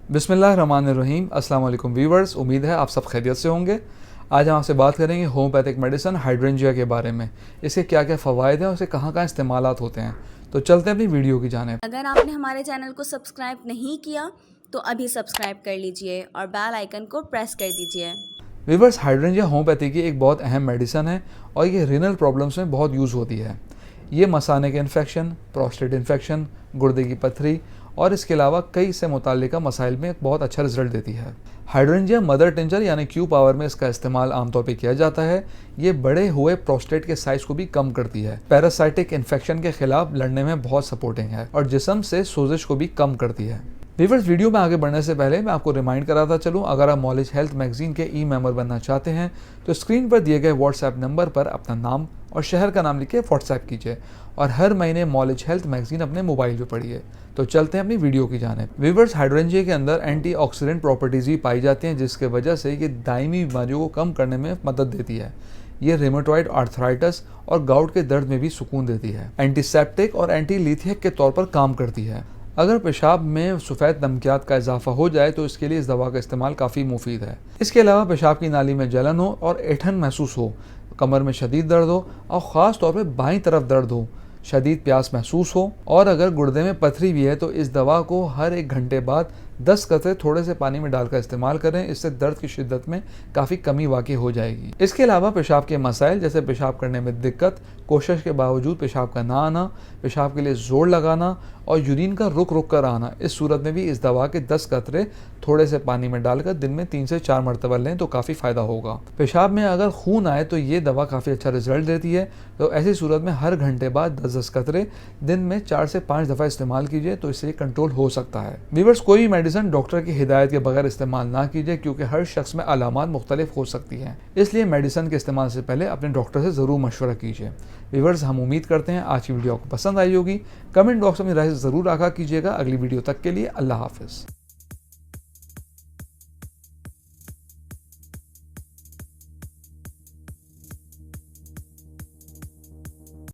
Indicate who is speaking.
Speaker 1: बिस्मिल्लाहिर्रहमानिर्रहीम। अस्सलाम वालेकुम व्यूवर्स, उम्मीद है आप सब खैरियत से होंगे। आज हम आपसे बात करेंगे होम्योपैथिक मेडिसिन हाइड्रेंजिया के बारे में। इसके क्या क्या फ़वाइद हैं और इसे कहाँ कहाँ इस्तेमालात होते हैं। तो चलते हैं अपनी वीडियो की जानिब।
Speaker 2: अगर आपने हमारे चैनल को सब्सक्राइब नहीं किया तो अभी सब्सक्राइब कर लीजिए और बेल आइकन को प्रेस कर दीजिए।
Speaker 1: व्यूवर्स, हाइड्रेंजिया होम्योपैथी की एक बहुत अहम मेडिसिन है और ये रीनल प्रॉब्लम्स में बहुत यूज़ होती है। ये मसाने के इन्फेक्शन, प्रोस्टेट इन्फेक्शन, गुर्दे की पथरी और इसके अलावा कई से मुताल्लिका मसाइल में एक बहुत अच्छा रिजल्ट देती है। हाइड्रेंजिया मदर टिंचर यानी क्यू पावर में इसका इस्तेमाल आमतौर पर किया जाता है। ये बड़े हुए प्रोस्टेट के साइज को भी कम करती है, पैरासाइटिक इन्फेक्शन के खिलाफ लड़ने में बहुत सपोर्टिंग है और जिस्म से सोजिश को भी कम करती है। व्यूअर्स, वीडियो में आगे बढ़ने से पहले मैं आपको रिमाइंड कराता चलूं, अगर आप नॉलेज हेल्थ मैगजीन के ई मेंबर बनना चाहते हैं तो स्क्रीन पर दिए गए व्हाट्सएप नंबर पर अपना नाम और शहर का नाम लिख के व्हाट्सएप कीजिए और हर महीने नॉलेज हेल्थ मैगजीन अपने मोबाइल पे पढ़िए। तो चलते हैं अपनी वीडियो की जानिब। व्यूअर्स, हाइड्रेंजिया के अंदर एंटीऑक्सीडेंट प्रॉपर्टीज भी पाई जाती हैं जिसके वजह से ये दायमी बीमारियों को कम करने में मदद देती है। ये रेमेटॉइड आर्थराइटिस और गाउट के दर्द में भी सुकून देती है। एंटीसेप्टिक और एंटीलीथियक के तौर पर काम करती है। अगर पेशाब में सफ़ेद नमकियात का इजाफा हो जाए तो इसके लिए इस दवा का इस्तेमाल काफ़ी मुफीद है। इसके अलावा पेशाब की नाली में जलन हो और ऐंठन महसूस हो, कमर में शदीद दर्द हो और ख़ास तौर पर बाईं तरफ दर्द हो, शदीद प्यास महसूस हो और अगर गुर्दे में पथरी भी है तो इस दवा को हर 1 घंटे बाद 10 कतरे थोड़े से पानी में डालकर इस्तेमाल करें। इससे दर्द की शिद्दत में काफ़ी कमी वाक़ई हो जाएगी। इसके अलावा पेशाब के मसाइल जैसे पेशाब करने में दिक्कत, कोशिश के बावजूद पेशाब का ना आना, पेशाब के लिए जोर लगाना और यूरिन का रुक रुक कर आना, इस सूरत में भी इस दवा के 10 कतरे थोड़े से पानी में डालकर दिन में 3 से 4 मरतबा लें तो काफ़ी फ़ायदा होगा। पेशाब में अगर खून आए तो ये दवा काफ़ी अच्छा रिजल्ट देती है। तो ऐसी सूरत में हर घंटे बाद 10-10 कतरे दिन में 4 से 5 दफ़ा इस्तेमाल कीजिए तो इससे कंट्रोल हो सकता है। व्यूअर्स, कोई मेडिसिन डॉक्टर की हिदायत के बगैर इस्तेमाल ना कीजिए क्योंकि हर शख्स में अलामात मुख्तलिफ हो सकती हैं। इसलिए मेडिसिन के इस्तेमाल से पहले अपने डॉक्टर से ज़रूर मशवरा कीजिए। व्यूअर्स, हम उम्मीद करते हैं आज की वीडियो आपको पसंद आई होगी। कमेंट बॉक्स में राय ज़रूर आगाह कीजिएगा। अगली वीडियो तक के लिए अल्लाह हाफ़िज़।